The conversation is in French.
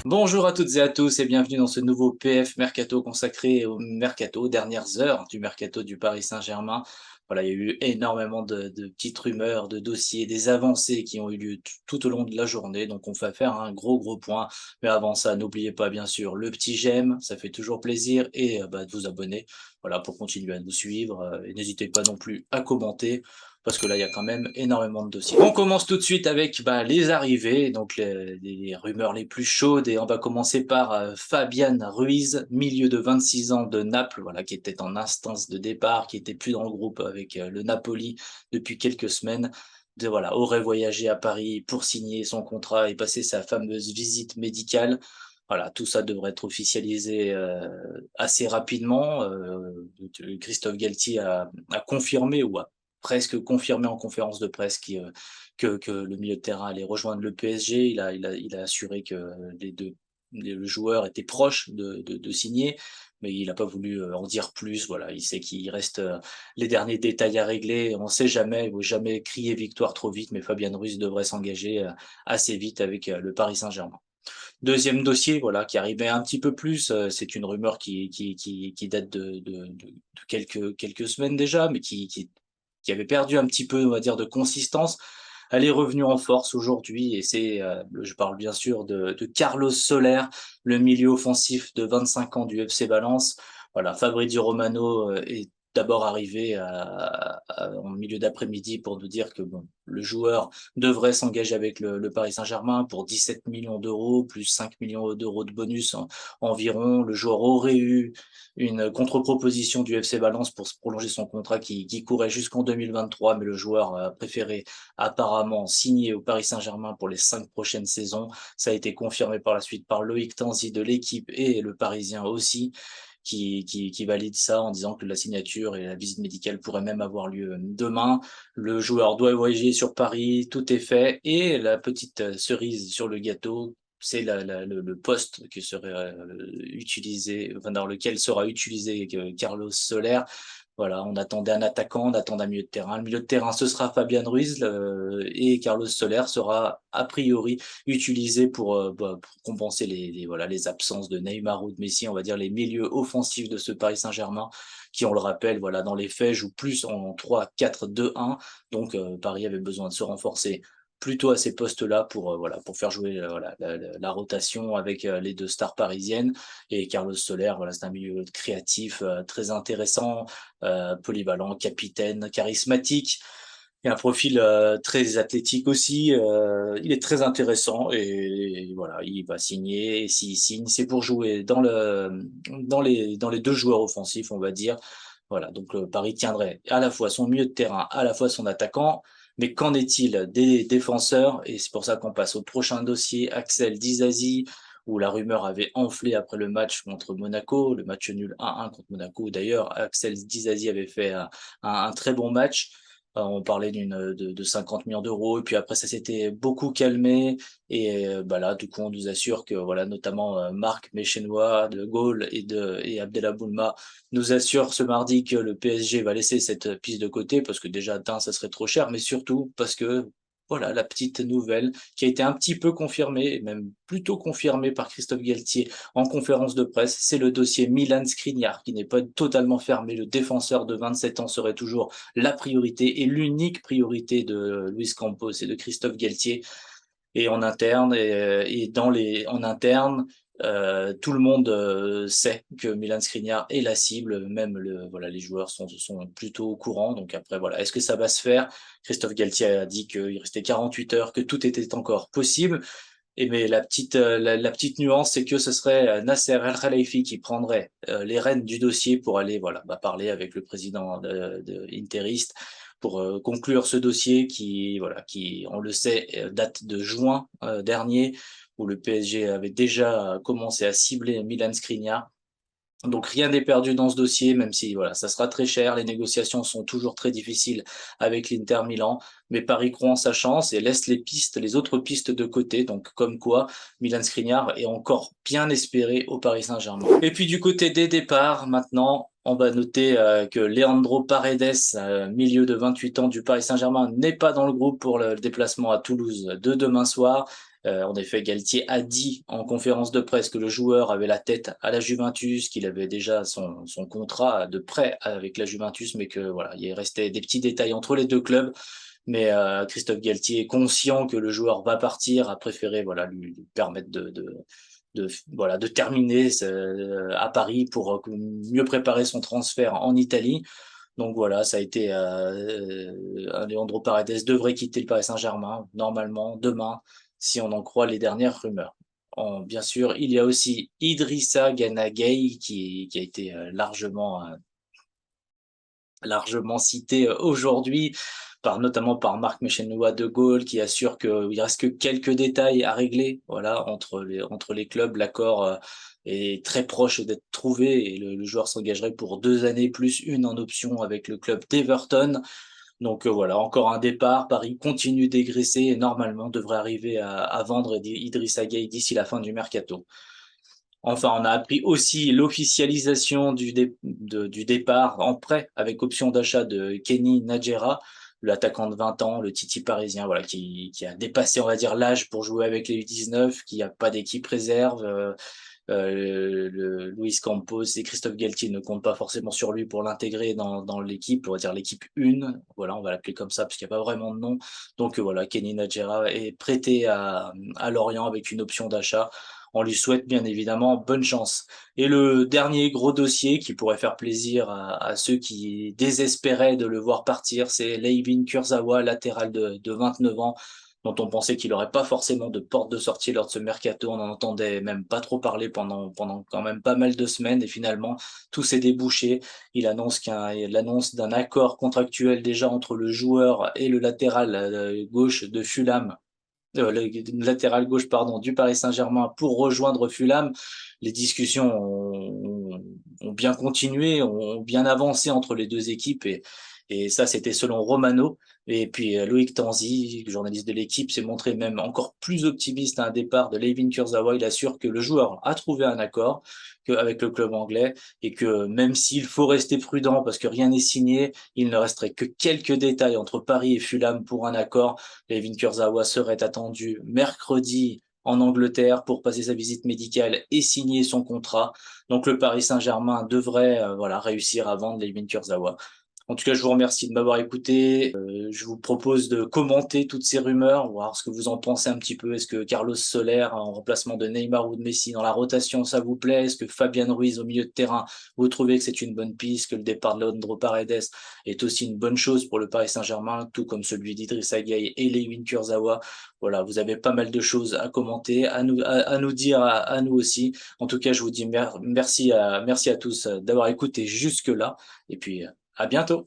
Bonjour à toutes et à tous et bienvenue dans ce nouveau PF Mercato consacré au mercato, aux dernières heures du mercato du Paris Saint-Germain. Voilà, il y a eu énormément de petites rumeurs, de dossiers, des avancées qui ont eu lieu tout au long de la journée. Donc on va faire un gros point. Mais avant ça, n'oubliez pas bien sûr le petit j'aime, ça fait toujours plaisir, et de vous abonner, voilà, pour continuer à nous suivre. Et n'hésitez pas non plus à commenter, parce que là, il y a quand même énormément de dossiers. On commence tout de suite avec les arrivées, donc les rumeurs les plus chaudes, et on va commencer par Fabian Ruiz, milieu de 26 ans de Naples, voilà, qui était en instance de départ, qui était plus dans le groupe avec le Napoli depuis quelques semaines. Voilà, aurait voyagé à Paris pour signer son contrat et passer sa fameuse visite médicale. Voilà, tout ça devrait être officialisé assez rapidement. Christophe Galtier a confirmé, ou a presque confirmé en conférence de presse que le milieu de terrain allait rejoindre le PSG. Il a assuré que le joueur était proche de signer, mais il n'a pas voulu en dire plus. Voilà, il sait qu'il reste les derniers détails à régler. On ne sait jamais, il ne faut jamais crier victoire trop vite, mais Fabian Ruiz devrait s'engager assez vite avec le Paris Saint-Germain. Deuxième dossier, voilà, qui arrivait un petit peu plus, c'est une rumeur qui date de quelques semaines déjà, mais qui avait perdu un petit peu, on va dire, de consistance. Elle est revenue en force aujourd'hui, et c'est, je parle bien sûr de Carlos Soler, le milieu offensif de 25 ans du FC Valence. Voilà, Fabrizio Romano est d'abord arrivé en milieu d'après-midi pour nous dire que bon, le joueur devrait s'engager avec le Paris Saint-Germain pour 17 millions d'euros, plus 5 millions d'euros de bonus environ. Le joueur aurait eu une contre-proposition du FC Valence pour se prolonger son contrat qui courait jusqu'en 2023, mais le joueur a préféré apparemment signer au Paris Saint-Germain pour les 5 prochaines saisons. Ça a été confirmé par la suite par Loïc Tanzi de l'équipe et le Parisien aussi, qui valide ça en disant que la signature et la visite médicale pourraient même avoir lieu demain. Le joueur doit voyager sur Paris, tout est fait, et la petite cerise sur le gâteau, c'est le poste qui serait utilisé, enfin, dans lequel sera utilisé Carlos Soler. Voilà, on attendait un attaquant, on attend un milieu de terrain. Le milieu de terrain, ce sera Fabian Ruiz, et Carlos Soler sera a priori utilisé pour compenser voilà, les absences de Neymar ou de Messi, on va dire les milieux offensifs de ce Paris Saint-Germain, qui, on le rappelle, voilà, dans les faits, joue plus en 3-4-2-1. Donc Paris avait besoin de se renforcer plutôt à ces postes-là voilà, pour faire jouer voilà, la rotation avec les deux stars parisiennes. Et Carlos Soler, voilà, c'est un milieu créatif, très intéressant, polyvalent, capitaine, charismatique, et un profil très athlétique aussi. Il est très intéressant, et voilà, il va signer. Et s'il signe, c'est pour jouer dans les deux joueurs offensifs, on va dire. Voilà, donc Paris tiendrait à la fois son milieu de terrain, à la fois son attaquant. Mais qu'en est-il des défenseurs? Et c'est pour ça qu'on passe au prochain dossier, Axel Disasi, où la rumeur avait enflé après le match contre Monaco, le match nul 1-1 contre Monaco. D'ailleurs, Axel Disasi avait fait un très bon match. On parlait de 50 millions d'euros, et puis après ça s'était beaucoup calmé. Et là, du coup, on nous assure que voilà, notamment Marc Méchenois de Gaulle et Abdellah Boulma nous assurent ce mardi que le PSG va laisser cette piste de côté, parce que déjà d'un, ça serait trop cher, mais surtout parce que voilà, la petite nouvelle qui a été un petit peu confirmée, et même plutôt confirmée par Christophe Galtier en conférence de presse, c'est le dossier Milan Skriniar, qui n'est pas totalement fermé. Le défenseur de 27 ans serait toujours la priorité et l'unique priorité de Luis Campos et de Christophe Galtier. Et en interne, en interne, tout le monde sait que Milan Skriniar est la cible. Même voilà, les joueurs sont plutôt au courant. Donc après, voilà, est-ce que ça va se faire? Christophe Galtier a dit qu'il restait 48 heures, que tout était encore possible. Mais la petite nuance, c'est que ce serait Nasser El Khelaifi qui prendrait les rênes du dossier pour aller, voilà, parler avec le président de Interiste pour conclure ce dossier qui, on le sait, date de juin dernier, où le PSG avait déjà commencé à cibler Milan Skriniar. Donc rien n'est perdu dans ce dossier, même si voilà, ça sera très cher. Les négociations sont toujours très difficiles avec l'Inter Milan, mais Paris croit en sa chance et laisse les autres pistes de côté. Donc comme quoi, Milan Skriniar est encore bien espéré au Paris Saint-Germain. Et puis du côté des départs, maintenant, On va noter que Leandro Paredes, milieu de 28 ans du Paris Saint-Germain, n'est pas dans le groupe pour le déplacement à Toulouse de demain soir. En effet, Galtier a dit en conférence de presse que le joueur avait la tête à la Juventus, qu'il avait déjà son contrat de prêt avec la Juventus, mais que voilà, il restait des petits détails entre les deux clubs. Mais Christophe Galtier, conscient que le joueur va partir, a préféré voilà lui permettre de terminer à Paris pour mieux préparer son transfert en Italie. Donc voilà, ça a été Leandro Paredes devrait quitter le Paris Saint-Germain normalement demain, si on en croit les dernières rumeurs. Bien sûr, il y a aussi Idrissa Gana Gueye qui a été largement cité aujourd'hui, notamment par Marc Méchenoua de Gaulle, qui assure qu'il reste que quelques détails à régler. Voilà, entre les clubs, l'accord est très proche d'être trouvé et le joueur s'engagerait pour 2 années plus une en option avec le club d'Everton. Donc voilà, encore un départ. Paris continue dégraisser et normalement devrait arriver à vendre Idrissa Gueye d'ici la fin du mercato. Enfin, on a appris aussi l'officialisation du départ en prêt avec option d'achat de Kenny Nadjera, l'attaquant de 20 ans, le Titi parisien, voilà, qui a dépassé, on va dire, l'âge pour jouer avec les U19, qui n'a pas d'équipe réserve. Luis Campos et Christophe Galtier ne comptent pas forcément sur lui pour l'intégrer dans l'équipe, on va dire l'équipe 1, voilà, on va l'appeler comme ça parce qu'il n'y a pas vraiment de nom. Donc voilà, Kenny Nadjera est prêté à Lorient avec une option d'achat. On lui souhaite bien évidemment bonne chance. Et le dernier gros dossier qui pourrait faire plaisir à ceux qui désespéraient de le voir partir, c'est Layvin Kurzawa, latéral de 29 ans, dont on pensait qu'il n'aurait pas forcément de porte de sortie lors de ce mercato. On en entendait même pas trop parler pendant quand même pas mal de semaines et finalement tout s'est débouché. Il l'annonce d'un accord contractuel déjà entre le joueur et le latéral gauche de Fulham, le latéral gauche pardon du Paris Saint-Germain pour rejoindre Fulham. Les discussions ont bien continué, ont bien avancé entre les deux équipes et ça c'était selon Romano. Et puis Loïc Tanzi, journaliste de l'équipe, s'est montré même encore plus optimiste à un départ de Layvin Kurzawa. Il assure que le joueur a trouvé un accord avec le club anglais et que même s'il faut rester prudent parce que rien n'est signé, il ne resterait que quelques détails entre Paris et Fulham pour un accord. Layvin Kurzawa serait attendu mercredi en Angleterre pour passer sa visite médicale et signer son contrat. Donc le Paris Saint-Germain devrait voilà réussir à vendre Layvin Kurzawa. En tout cas, je vous remercie de m'avoir écouté. Je vous propose de commenter toutes ces rumeurs, voir ce que vous en pensez un petit peu. Est-ce que Carlos Soler en remplacement de Neymar ou de Messi dans la rotation, ça vous plaît? Est-ce que Fabian Ruiz au milieu de terrain, vous trouvez que c'est une bonne piste, que le départ de Leandro Paredes est aussi une bonne chose pour le Paris Saint-Germain, tout comme celui d'Idrissa Gueye et Layvin Kurzawa? Voilà, vous avez pas mal de choses à commenter, à nous dire, à nous aussi. En tout cas, je vous dis merci à tous d'avoir écouté jusque-là. Et puis, à bientôt.